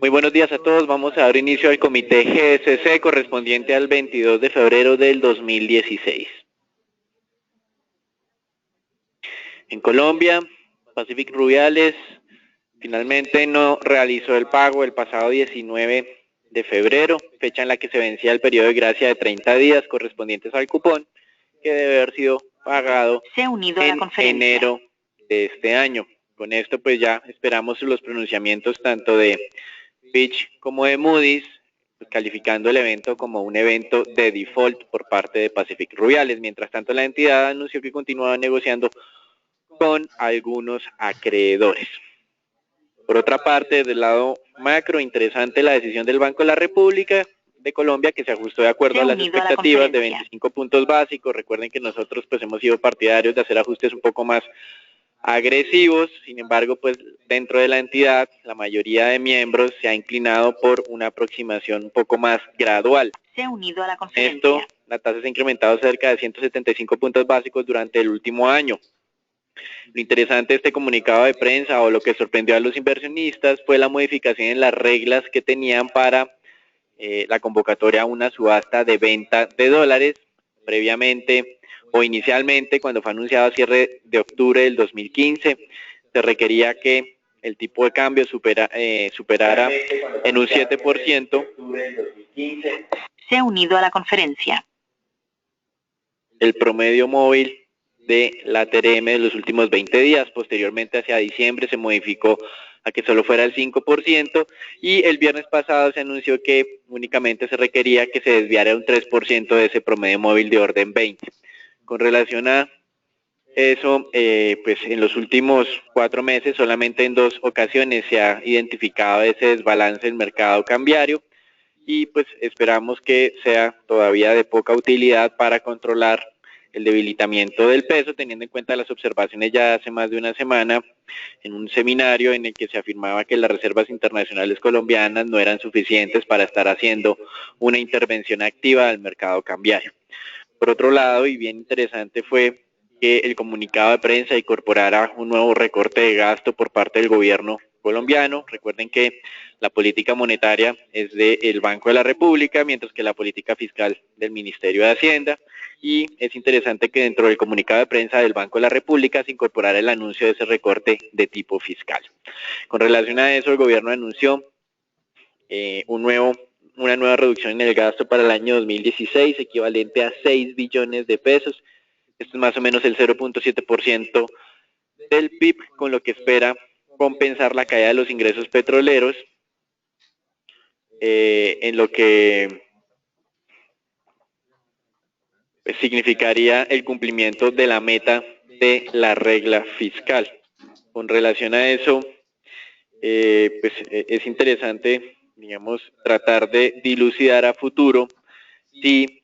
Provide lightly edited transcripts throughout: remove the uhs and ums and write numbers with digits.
Muy buenos días a todos. Vamos a dar inicio al comité GSC correspondiente al 22 de febrero del 2016. En Colombia, Pacific Rubiales finalmente no realizó el pago el pasado 19 de febrero, fecha en la que se vencía el periodo de gracia de 30 días correspondientes al cupón, que debe haber sido pagado en enero de este año. Con esto pues ya esperamos los pronunciamientos tanto de Fitch como de Moody's, calificando el evento como un evento de default por parte de Pacific Rubiales. Mientras tanto, la entidad anunció que continuaba negociando con algunos acreedores. Por otra parte, del lado macro, interesante la decisión del Banco de la República de Colombia, que se ajustó de acuerdo a las expectativas de 25 puntos básicos. Recuerden que nosotros pues hemos sido partidarios de hacer ajustes un poco más agresivos. Sin embargo, pues dentro de la entidad, la mayoría de miembros se ha inclinado por una aproximación un poco más gradual. Esto, la tasa se ha incrementado cerca de 175 puntos básicos durante el último año. Lo interesante de este comunicado de prensa, o lo que sorprendió a los inversionistas, fue la modificación en las reglas que tenían para la convocatoria a una subasta de venta de dólares. Previamente o inicialmente, cuando fue anunciado a cierre de octubre del 2015, se requería que el tipo de cambio superara en un 7%. Se ha unido a la conferencia. El promedio móvil de la TRM de los últimos 20 días. Posteriormente, hacia diciembre, se modificó a que solo fuera el 5%, y el viernes pasado se anunció que únicamente se requería que se desviara un 3% de ese promedio móvil de orden 20. Con relación a eso, pues en los últimos 4 meses, solamente en 2 ocasiones se ha identificado ese desbalance del mercado cambiario, y pues esperamos que sea todavía de poca utilidad para controlar el debilitamiento del peso, teniendo en cuenta las observaciones ya hace más de una semana en un seminario en el que se afirmaba que las reservas internacionales colombianas no eran suficientes para estar haciendo una intervención activa al mercado cambiario. Por otro lado, y bien interesante, fue que el comunicado de prensa incorporara un nuevo recorte de gasto por parte del gobierno colombiano. Recuerden que la política monetaria es del Banco de la República, mientras que la política fiscal del Ministerio de Hacienda. Y es interesante que dentro del comunicado de prensa del Banco de la República se incorporara el anuncio de ese recorte de tipo fiscal. Con relación a eso, el gobierno anunció una nueva reducción en el gasto para el año 2016, equivalente a 6 billones de pesos. Esto es más o menos el 0.7% del PIB, con lo que espera compensar la caída de los ingresos petroleros, en lo que significaría el cumplimiento de la meta de la regla fiscal. Con relación a eso, pues es interesante, digamos, tratar de dilucidar a futuro si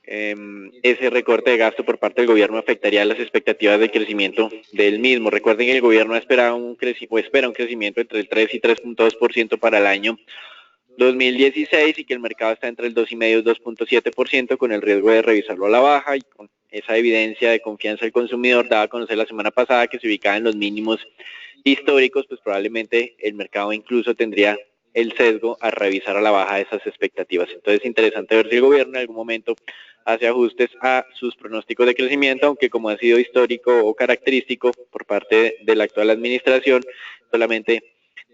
ese recorte de gasto por parte del gobierno afectaría las expectativas de crecimiento del mismo. Recuerden que el gobierno espera un crecimiento entre el 3 y 3.2% para el año 2016, y que el mercado está entre el 2,5 y 2.7%, con el riesgo de revisarlo a la baja, y con esa evidencia de confianza del consumidor dada a conocer la semana pasada que se ubicaba en los mínimos históricos, pues probablemente el mercado incluso tendría el sesgo a revisar a la baja esas expectativas. Entonces es interesante ver si el gobierno en algún momento hace ajustes a sus pronósticos de crecimiento, aunque como ha sido histórico o característico por parte de la actual administración, solamente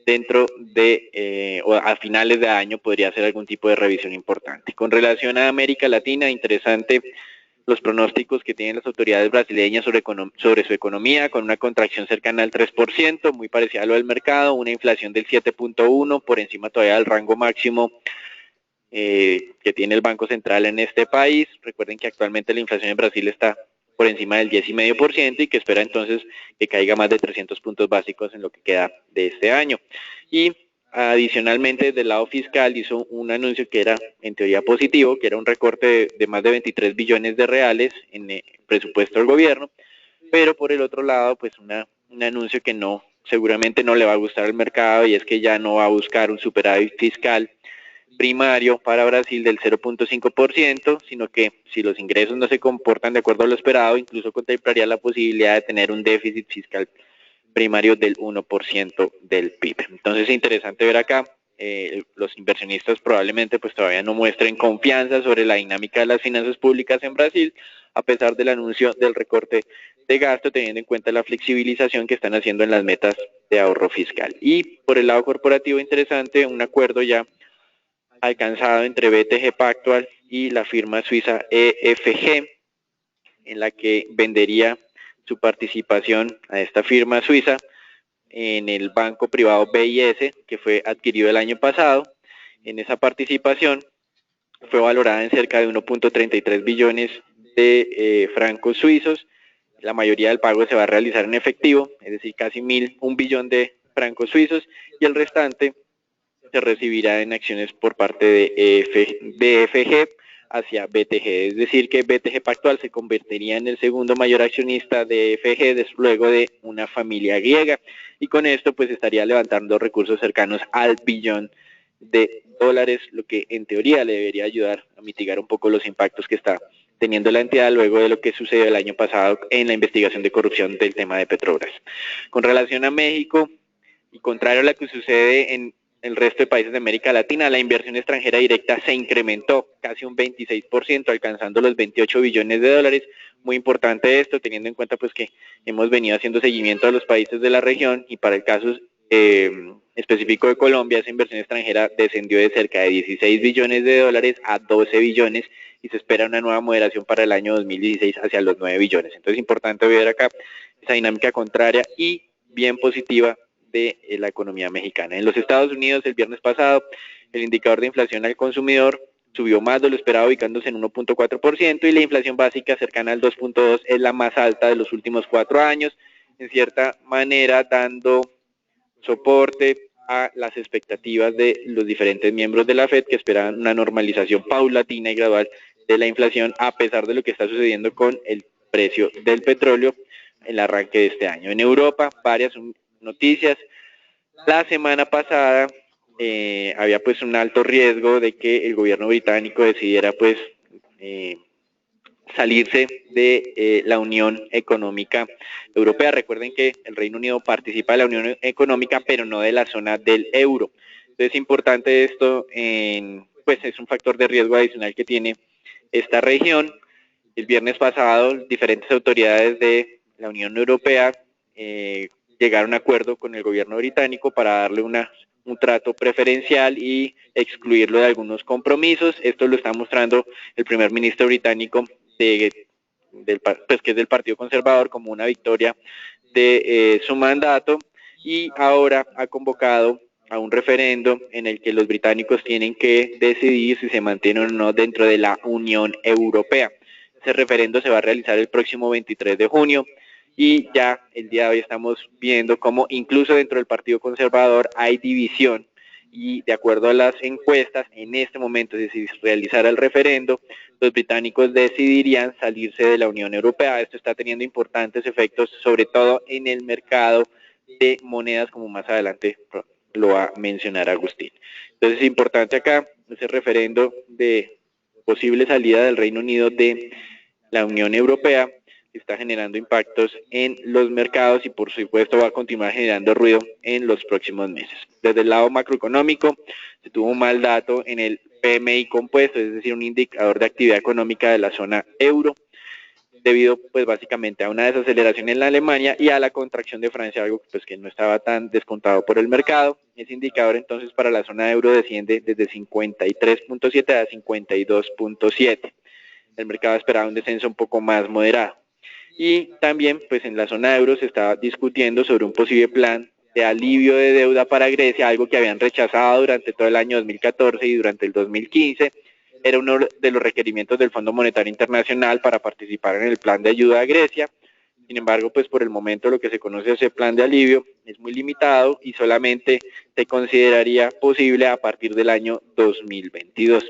dentro de o a finales de año podría hacer algún tipo de revisión importante. Con relación a América Latina, interesante los pronósticos que tienen las autoridades brasileñas sobre su economía, con una contracción cercana al 3%, muy parecida a lo del mercado, una inflación del 7.1%, por encima todavía del rango máximo que tiene el Banco Central en este país. Recuerden que actualmente la inflación en Brasil está por encima del 10,5%, y que espera entonces que caiga más de 300 puntos básicos en lo que queda de este año. Y adicionalmente, del lado fiscal, hizo un anuncio que era en teoría positivo, que era un recorte de más de 23 billones de reales en el presupuesto del gobierno, pero por el otro lado, pues un anuncio que seguramente no le va a gustar al mercado, y es que ya no va a buscar un superávit fiscal primario para Brasil del 0.5%, sino que si los ingresos no se comportan de acuerdo a lo esperado, incluso contemplaría la posibilidad de tener un déficit fiscal primario del 1% del PIB. Entonces es interesante ver acá los inversionistas probablemente pues todavía no muestren confianza sobre la dinámica de las finanzas públicas en Brasil, a pesar del anuncio del recorte de gasto, teniendo en cuenta la flexibilización que están haciendo en las metas de ahorro fiscal. Y por el lado corporativo, interesante, un acuerdo ya alcanzado entre BTG Pactual y la firma suiza EFG, en la que vendería su participación a esta firma suiza en el banco privado BIS, que fue adquirido el año pasado. En esa participación fue valorada en cerca de 1.33 billones de francos suizos. La mayoría del pago se va a realizar en efectivo, es decir, casi 1 billón de francos suizos, y el restante se recibirá en acciones por parte de BFG hacia BTG, es decir que BTG Pactual se convertiría en el segundo mayor accionista de EFG luego de una familia griega, y con esto pues estaría levantando recursos cercanos al billón de dólares, lo que en teoría le debería ayudar a mitigar un poco los impactos que está teniendo la entidad luego de lo que sucedió el año pasado en la investigación de corrupción del tema de Petrobras. Con relación a México, y contrario a lo que sucede en el resto de países de América Latina, la inversión extranjera directa se incrementó casi un 26%, alcanzando los 28 billones de dólares. Muy importante esto, teniendo en cuenta pues que hemos venido haciendo seguimiento a los países de la región, y para el caso específico de Colombia, esa inversión extranjera descendió de cerca de 16 billones de dólares a 12 billones, y se espera una nueva moderación para el año 2016 hacia los 9 billones. Entonces es importante ver acá esa dinámica contraria y bien positiva de la economía mexicana. En los Estados Unidos, el viernes pasado, el indicador de inflación al consumidor subió más de lo esperado, ubicándose en 1.4%, y la inflación básica cercana al 2.2% es la más alta de los últimos 4 años, en cierta manera dando soporte a las expectativas de los diferentes miembros de la FED, que esperaban una normalización paulatina y gradual de la inflación, a pesar de lo que está sucediendo con el precio del petróleo en el arranque de este año. En Europa, varias noticias. La semana pasada había pues un alto riesgo de que el gobierno británico decidiera pues salirse de la Unión Económica Europea. Recuerden que el Reino Unido participa de la Unión Económica, pero no de la zona del euro. Entonces es importante esto, pues es un factor de riesgo adicional que tiene esta región. El viernes pasado, diferentes autoridades de la Unión Europea llegaron a acuerdo con el gobierno británico para darle un trato preferencial y excluirlo de algunos compromisos. Esto lo está mostrando el primer ministro británico, que es del Partido Conservador, como una victoria de su mandato, y ahora ha convocado a un referendo en el que los británicos tienen que decidir si se mantienen o no dentro de la Unión Europea. Ese referendo se va a realizar el próximo 23 de junio, y ya el día de hoy estamos viendo cómo incluso dentro del Partido Conservador hay división, y de acuerdo a las encuestas, en este momento, si se realizara el referendo, los británicos decidirían salirse de la Unión Europea. Esto está teniendo importantes efectos, sobre todo en el mercado de monedas, como más adelante lo va a mencionar Agustín. Entonces es importante acá ese referendo de posible salida del Reino Unido de la Unión Europea. Está generando impactos en los mercados y por supuesto va a continuar generando ruido en los próximos meses. Desde el lado macroeconómico, se tuvo un mal dato en el PMI compuesto, es decir, un indicador de actividad económica de la zona euro, debido pues básicamente a una desaceleración en la Alemania y a la contracción de Francia, algo pues que no estaba tan descontado por el mercado. Ese indicador entonces para la zona euro desciende desde 53.7 a 52.7. El mercado esperaba un descenso un poco más moderado. Y también pues en la zona euro se estaba discutiendo sobre un posible plan de alivio de deuda para Grecia, algo que habían rechazado durante todo el año 2014 y durante el 2015. Era uno de los requerimientos del Fondo Monetario Internacional para participar en el plan de ayuda a Grecia. Sin embargo, pues por el momento lo que se conoce ese plan de alivio es muy limitado y solamente se consideraría posible a partir del año 2022.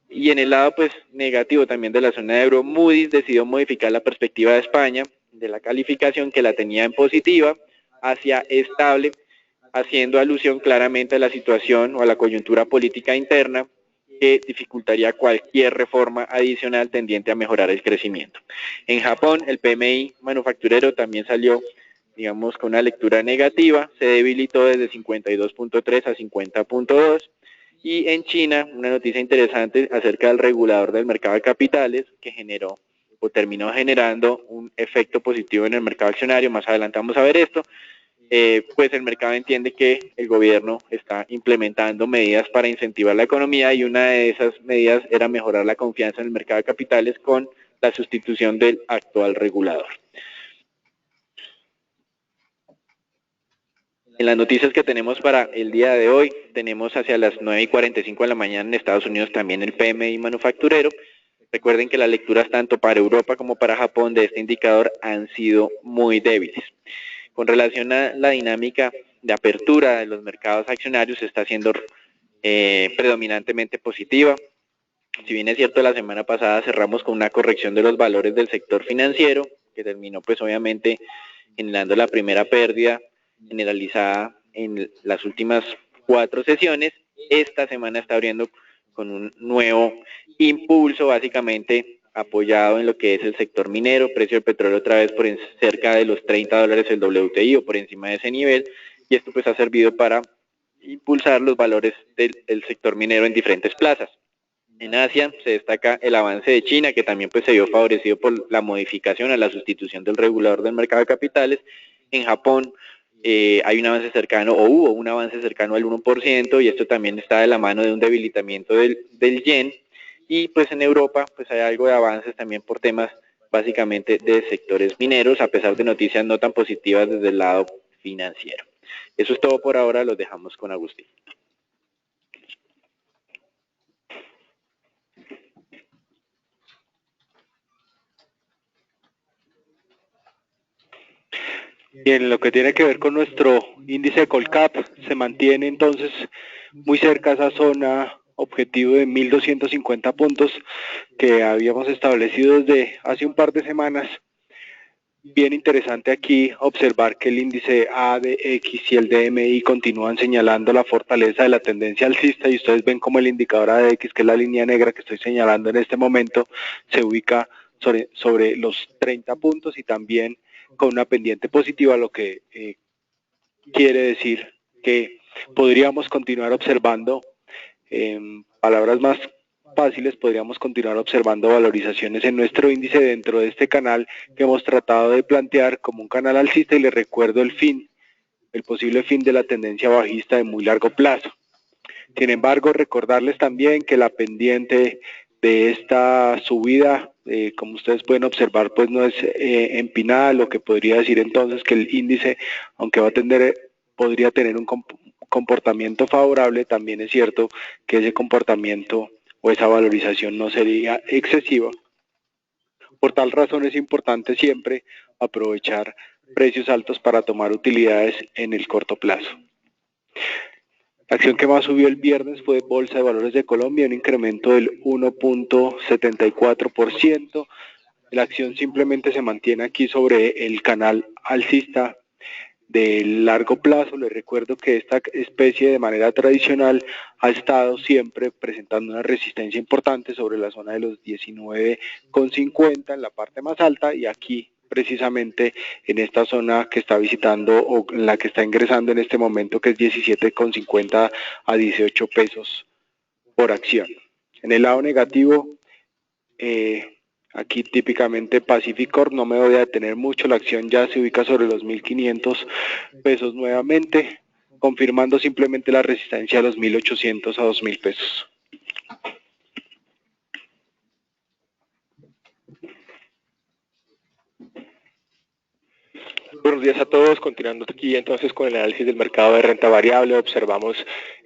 Y en el lado pues negativo también de la zona euro, Moody's decidió modificar la perspectiva de España de la calificación, que la tenía en positiva, hacia estable, haciendo alusión claramente a la situación o a la coyuntura política interna que dificultaría cualquier reforma adicional tendiente a mejorar el crecimiento. En Japón, el PMI manufacturero también salió digamos, con una lectura negativa, se debilitó desde 52.3 a 50.2. Y en China, una noticia interesante acerca del regulador del mercado de capitales que generó o terminó generando un efecto positivo en el mercado accionario. Más adelante vamos a ver esto. Pues el mercado entiende que el gobierno está implementando medidas para incentivar la economía y una de esas medidas era mejorar la confianza en el mercado de capitales con la sustitución del actual regulador. En las noticias que tenemos para el día de hoy, tenemos hacia las 9:45 de la mañana en Estados Unidos también el PMI manufacturero. Recuerden que las lecturas tanto para Europa como para Japón de este indicador han sido muy débiles. Con relación a la dinámica de apertura de los mercados accionarios, está siendo predominantemente positiva. Si bien es cierto, la semana pasada cerramos con una corrección de los valores del sector financiero, que terminó pues obviamente generando la primera pérdida generalizada en las últimas 4 sesiones. Esta semana está abriendo con un nuevo impulso, básicamente apoyado en lo que es el sector minero, precio del petróleo otra vez por cerca de los $30 el WTI o por encima de ese nivel, y esto pues ha servido para impulsar los valores del sector minero en diferentes plazas. En Asia se destaca el avance de China, que también pues se vio favorecido por la modificación a la sustitución del regulador del mercado de capitales. En Japón hay un avance cercano, o hubo un avance cercano al 1%, y esto también está de la mano de un debilitamiento del yen. Y pues en Europa pues hay algo de avances también por temas básicamente de sectores mineros, a pesar de noticias no tan positivas desde el lado financiero. Eso es todo por ahora, los dejamos con Agustín. Y en lo que tiene que ver con nuestro índice Colcap, se mantiene entonces muy cerca a esa zona objetivo de 1.250 puntos que habíamos establecido desde hace un par de semanas. Bien interesante aquí observar que el índice ADX y el DMI continúan señalando la fortaleza de la tendencia alcista, y ustedes ven como el indicador ADX, que es la línea negra que estoy señalando en este momento, se ubica sobre los 30 puntos y también con una pendiente positiva, lo que quiere decir que podríamos continuar observando, palabras más fáciles, podríamos continuar observando valorizaciones en nuestro índice dentro de este canal que hemos tratado de plantear como un canal alcista, y les recuerdo el posible fin de la tendencia bajista de muy largo plazo. Sin embargo, recordarles también que la pendiente de esta subida, como ustedes pueden observar, pues no es empinada, lo que podría decir entonces que el índice, aunque podría tener un comportamiento favorable, también es cierto que ese comportamiento o esa valorización no sería excesiva. Por tal razón es importante siempre aprovechar precios altos para tomar utilidades en el corto plazo. La acción que más subió el viernes fue Bolsa de Valores de Colombia, un incremento del 1.74%. La acción simplemente se mantiene aquí sobre el canal alcista de largo plazo. Les recuerdo que esta especie de manera tradicional ha estado siempre presentando una resistencia importante sobre la zona de los 19,50 en la parte más alta, y aquí precisamente en esta zona que está visitando o en la que está ingresando en este momento, que es 17,50 a 18 pesos por acción. En el lado negativo, aquí típicamente Pacificorp, no me voy a detener mucho, la acción ya se ubica sobre los 1.500 pesos nuevamente, confirmando simplemente la resistencia a los 1.800 a 2.000 pesos. Buenos días a todos. Continuando aquí entonces con el análisis del mercado de renta variable, observamos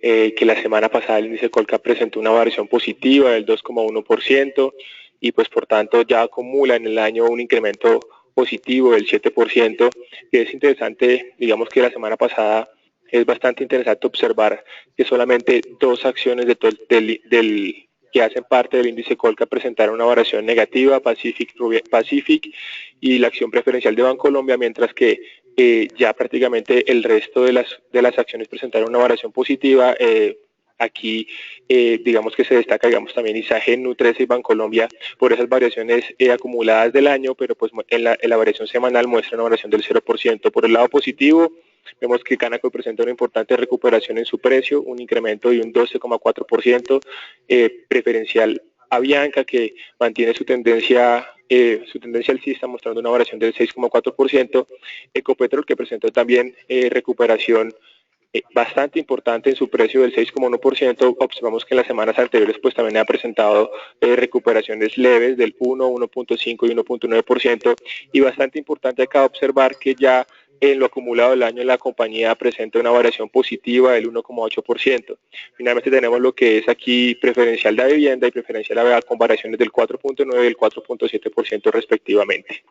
que la semana pasada el índice Colcap presentó una variación positiva del 2,1% y pues por tanto ya acumula en el año un incremento positivo del 7%, que es interesante. Digamos que la semana pasada es bastante interesante observar que solamente 2 acciones que hacen parte del índice Colcap presentaron una variación negativa, Pacific y la acción preferencial de Bancolombia, mientras que ya prácticamente el resto de las acciones presentaron una variación positiva, Aquí digamos que se destaca también Isagen, Nutresa y Bancolombia por esas variaciones acumuladas del año, pero pues en la variación semanal muestra una variación del 0%. Por el lado positivo, vemos que Canacol presenta una importante recuperación en su precio, un incremento de un 12,4%, preferencial Avianca, que mantiene su tendencia alcista, mostrando una variación del 6,4%, Ecopetrol, que presentó también recuperación bastante importante en su precio del 6,1%. Observamos que en las semanas anteriores pues también ha presentado recuperaciones leves del 1, 1.5 y 1.9%, y bastante importante acá observar que ya en lo acumulado del año la compañía presenta una variación positiva del 1,8%. Finalmente tenemos lo que es aquí preferencial de vivienda y preferencial AVEA con variaciones del 4.9 y el 4.7% respectivamente.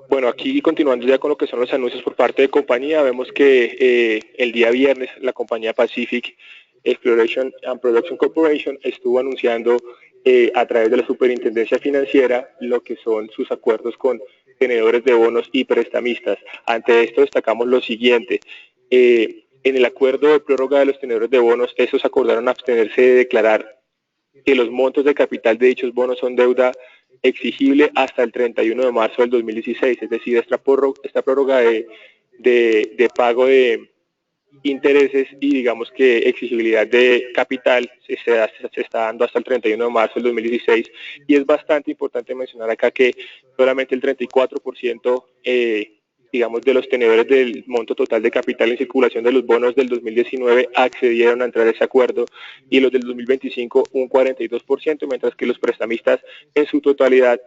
Bueno, aquí continuando ya con lo que son los anuncios por parte de compañía, vemos que el día viernes la compañía Pacific Exploration and Production Corporation estuvo anunciando a través de la Superintendencia Financiera lo que son sus acuerdos con tenedores de bonos y prestamistas. Ante esto destacamos lo siguiente: en el acuerdo de prórroga de los tenedores de bonos, estos acordaron abstenerse de declarar que los montos de capital de dichos bonos son deuda exigible hasta el 31 de marzo del 2016, es decir, esta prórroga de pago de intereses y digamos que exigibilidad de capital se está dando hasta el 31 de marzo del 2016, y es bastante importante mencionar acá que solamente el 34% digamos de los tenedores del monto total de capital en circulación de los bonos del 2019 accedieron a entrar a ese acuerdo, y los del 2025 un 42%, mientras que los prestamistas en su totalidad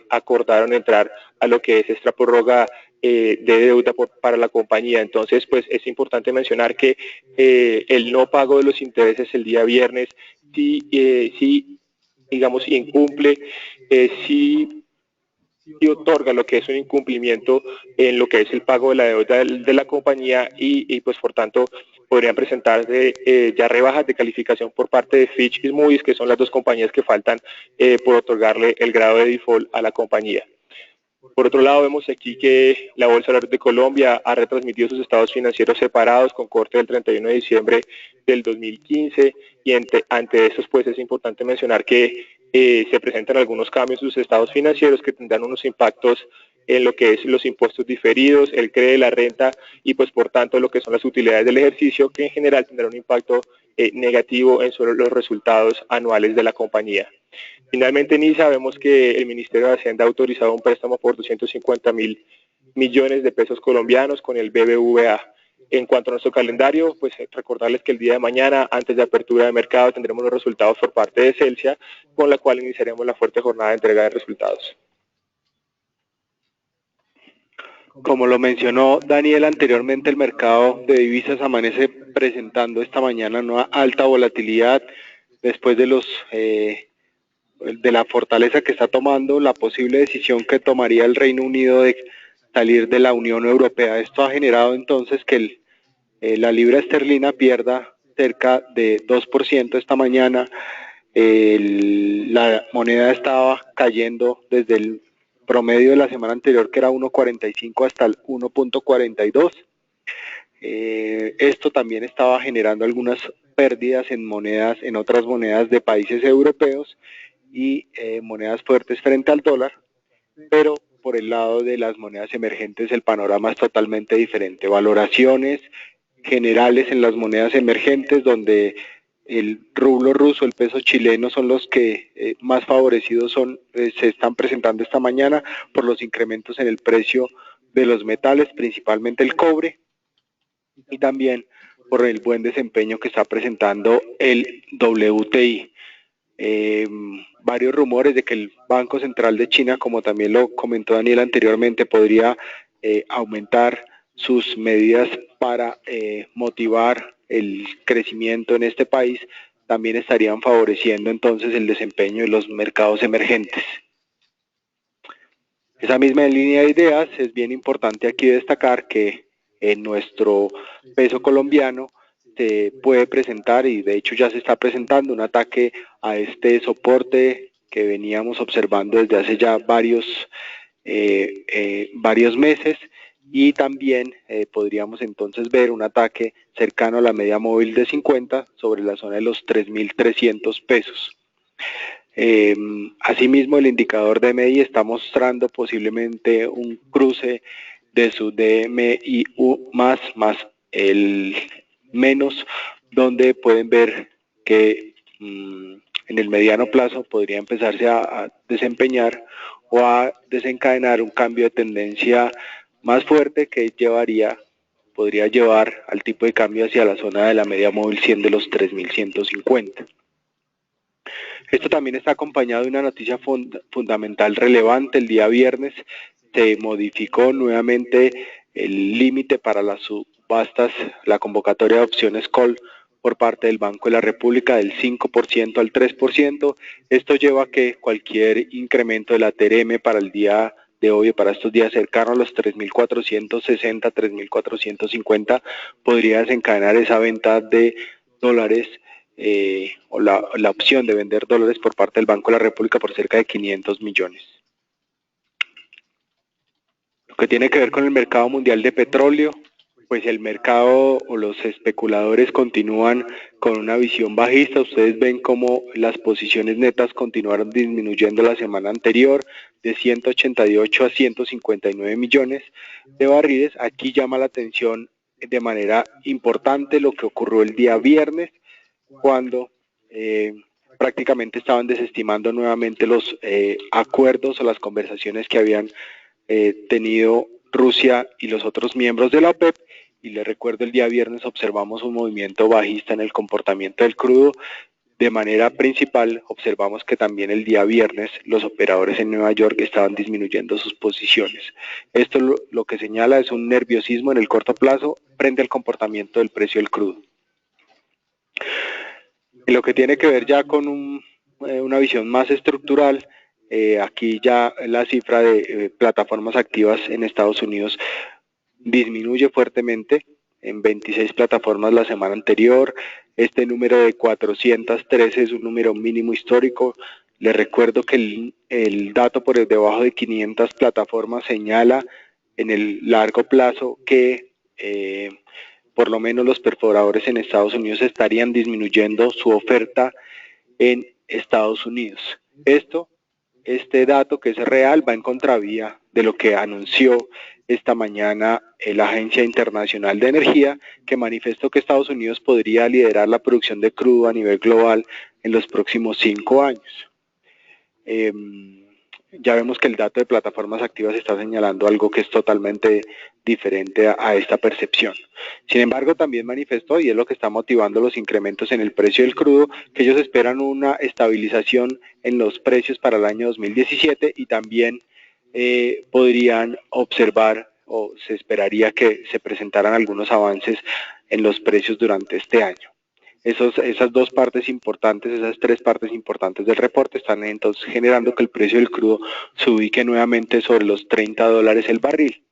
acordaron entrar a lo que es esta prórroga de deuda para la compañía. Entonces, pues es importante mencionar que el no pago de los intereses el día viernes sí digamos, incumple, sí otorga lo que es un incumplimiento en lo que es el pago de la deuda de la compañía, y pues por tanto podrían presentarse ya rebajas de calificación por parte de Fitch y Moody's, que son las dos compañías que faltan por otorgarle el grado de default a la compañía. Por otro lado, vemos aquí que la Bolsa de Colombia ha retransmitido sus estados financieros separados con corte del 31 de diciembre del 2015, y ante estos pues es importante mencionar que se presentan algunos cambios en sus estados financieros que tendrán unos impactos en lo que es los impuestos diferidos, el CRE, la renta, y pues por tanto lo que son las utilidades del ejercicio, que en general tendrán un impacto negativo en sobre los resultados anuales de la compañía. Finalmente, en ISA vemos que el Ministerio de Hacienda ha autorizado un préstamo por 250.000 millones de pesos colombianos con el BBVA. En cuanto a nuestro calendario, pues recordarles que el día de mañana, antes de apertura de mercado, tendremos los resultados por parte de Celsia, con la cual iniciaremos la fuerte jornada de entrega de resultados. Como lo mencionó Daniel anteriormente, el mercado de divisas amanece presentando esta mañana una alta volatilidad después de de la fortaleza que está tomando, la posible decisión que tomaría el Reino Unido de salir de la Unión Europea. Esto ha generado entonces que la libra esterlina pierda cerca de 2% esta mañana. La moneda estaba cayendo desde el promedio de la semana anterior, que era 1.45, hasta el 1.42. Esto también estaba generando algunas pérdidas en otras monedas de países europeos y monedas fuertes frente al dólar, pero por el lado de las monedas emergentes el panorama es totalmente diferente. Valoraciones generales en las monedas emergentes, donde el rublo ruso, el peso chileno son los que más favorecidos se están presentando esta mañana por los incrementos en el precio de los metales, principalmente el cobre, y también por el buen desempeño que está presentando el WTI. Varios rumores de que el Banco Central de China, como también lo comentó Daniel anteriormente, podría aumentar sus medidas para motivar el crecimiento en este país, también estarían favoreciendo entonces el desempeño de los mercados emergentes. Esa misma línea de ideas, es bien importante aquí destacar que en nuestro peso colombiano se puede presentar, y de hecho ya se está presentando, un ataque a este soporte que veníamos observando desde hace ya varios meses, y también podríamos entonces ver un ataque cercano a la media móvil de 50 sobre la zona de los 3.300 pesos. Asimismo, el indicador DMI está mostrando posiblemente un cruce de su DMIU más el menos, donde pueden ver que en el mediano plazo podría empezarse a desempeñar o a desencadenar un cambio de tendencia más fuerte que podría llevar al tipo de cambio hacia la zona de la media móvil 100 de los 3.150. Esto también está acompañado de una noticia fundamental relevante. El día viernes se modificó nuevamente el límite para las subastas, la convocatoria de opciones call por parte del Banco de la República del 5% al 3%. Esto lleva a que cualquier incremento de la TRM para el día de hoy, para estos días cercanos a los 3.460, 3.450, podría desencadenar esa venta de dólares o la opción de vender dólares por parte del Banco de la República por cerca de 500 millones. Lo que tiene que ver con el mercado mundial de petróleo, pues el mercado o los especuladores continúan con una visión bajista. Ustedes ven cómo las posiciones netas continuaron disminuyendo la semana anterior de 188 a 159 millones de barriles. Aquí llama la atención de manera importante lo que ocurrió el día viernes, cuando prácticamente estaban desestimando nuevamente los acuerdos o las conversaciones que habían tenido Rusia y los otros miembros de la OPEP. Y les recuerdo, el día viernes observamos un movimiento bajista en el comportamiento del crudo. De manera principal, observamos que también el día viernes los operadores en Nueva York estaban disminuyendo sus posiciones. Esto lo que señala es un nerviosismo en el corto plazo frente al comportamiento del precio del crudo. En lo que tiene que ver ya con una visión más estructural, aquí ya la cifra de plataformas activas en Estados Unidos disminuye fuertemente en 26 plataformas la semana anterior. Este número de 413 es un número mínimo histórico. Les recuerdo que el dato por debajo de 500 plataformas señala en el largo plazo que por lo menos los perforadores en Estados Unidos estarían disminuyendo su oferta en Estados Unidos. Este dato, que es real, va en contravía de lo que anunció esta mañana la Agencia Internacional de Energía, que manifestó que Estados Unidos podría liderar la producción de crudo a nivel global en los próximos 5 años. Ya vemos que el dato de plataformas activas está señalando algo que es totalmente diferente a esta percepción. Sin embargo, también manifestó, y es lo que está motivando los incrementos en el precio del crudo, que ellos esperan una estabilización en los precios para el año 2017 y también podrían observar o se esperaría que se presentaran algunos avances en los precios durante este año. Esas dos partes importantes, esas tres partes importantes del reporte están entonces generando que el precio del crudo se ubique nuevamente sobre los $30 el barril.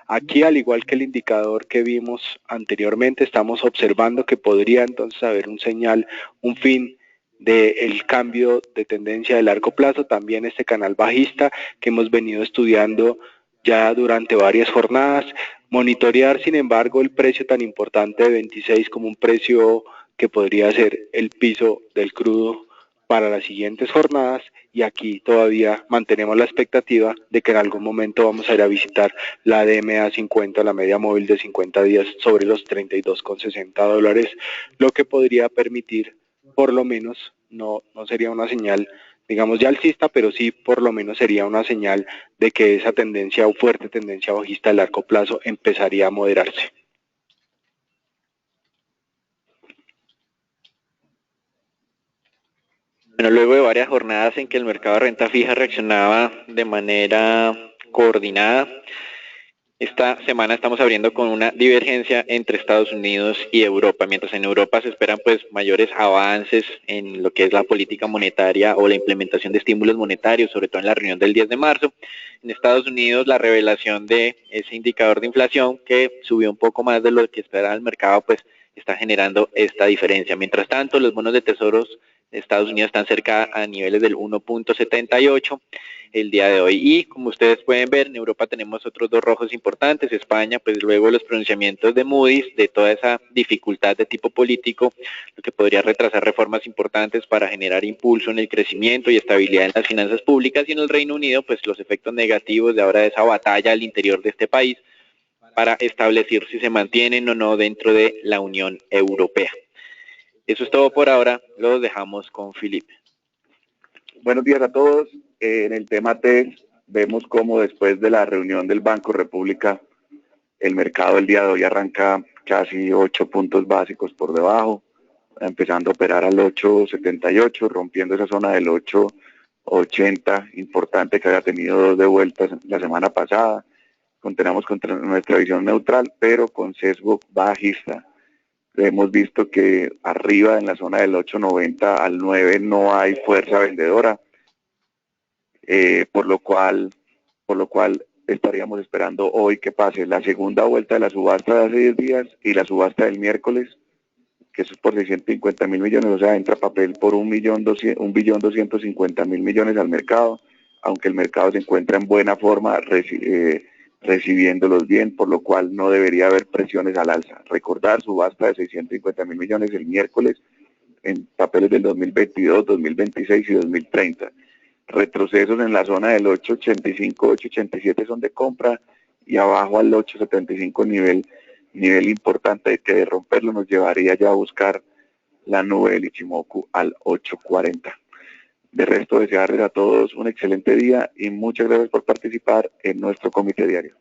Aquí, al igual que el indicador que vimos anteriormente, estamos observando que podría entonces haber un fin del cambio de tendencia de largo plazo. También este canal bajista que hemos venido estudiando ya durante varias jornadas. Monitorear, sin embargo, el precio tan importante de 26 como un precio que podría ser el piso del crudo para las siguientes jornadas, y aquí todavía mantenemos la expectativa de que en algún momento vamos a ir a visitar la DMA 50, la media móvil de 50 días sobre los $32,60, lo que podría permitir, por lo menos, no sería una señal digamos ya alcista, pero sí por lo menos sería una señal de que esa tendencia o fuerte tendencia bajista a largo plazo empezaría a moderarse. Bueno, luego de varias jornadas en que el mercado de renta fija reaccionaba de manera coordinada, esta semana estamos abriendo con una divergencia entre Estados Unidos y Europa. Mientras en Europa se esperan pues mayores avances en lo que es la política monetaria o la implementación de estímulos monetarios, sobre todo en la reunión del 10 de marzo. En Estados Unidos la revelación de ese indicador de inflación que subió un poco más de lo que esperaba el mercado, pues está generando esta diferencia. Mientras tanto, los bonos de tesoros Estados Unidos están cerca a niveles del 1.78 el día de hoy. Y como ustedes pueden ver, en Europa tenemos otros dos rojos importantes. España, pues luego de los pronunciamientos de Moody's, de toda esa dificultad de tipo político, lo que podría retrasar reformas importantes para generar impulso en el crecimiento y estabilidad en las finanzas públicas. Y en el Reino Unido, pues los efectos negativos de ahora de esa batalla al interior de este país para establecer si se mantienen o no dentro de la Unión Europea. Eso es todo por ahora, los dejamos con Felipe. Buenos días a todos. En el tema TES vemos cómo después de la reunión del Banco República, el mercado el día de hoy arranca casi 8 puntos básicos por debajo, empezando a operar al 8.78, rompiendo esa zona del 8.80, importante que había tenido 2 de vueltas la semana pasada. Continuamos con nuestra visión neutral, pero con sesgo bajista. Hemos visto que arriba en la zona del 8.90 al 9 no hay fuerza vendedora, por lo cual estaríamos esperando hoy que pase la segunda vuelta de la subasta de hace 10 días y la subasta del miércoles, que es por 650.000 millones, o sea, entra papel por 1.250.000 millones al mercado, aunque el mercado se encuentra en buena forma, recibiéndolos bien, por lo cual no debería haber presiones al alza. Recordar, subasta de 650.000 millones el miércoles en papeles del 2022, 2026 y 2030. Retrocesos en la zona del 8.85, 8.87 son de compra y abajo al 8.75 nivel importante que de romperlo nos llevaría ya a buscar la nube del Ichimoku al 8.40. De resto, desearles a todos un excelente día y muchas gracias por participar en nuestro comité diario.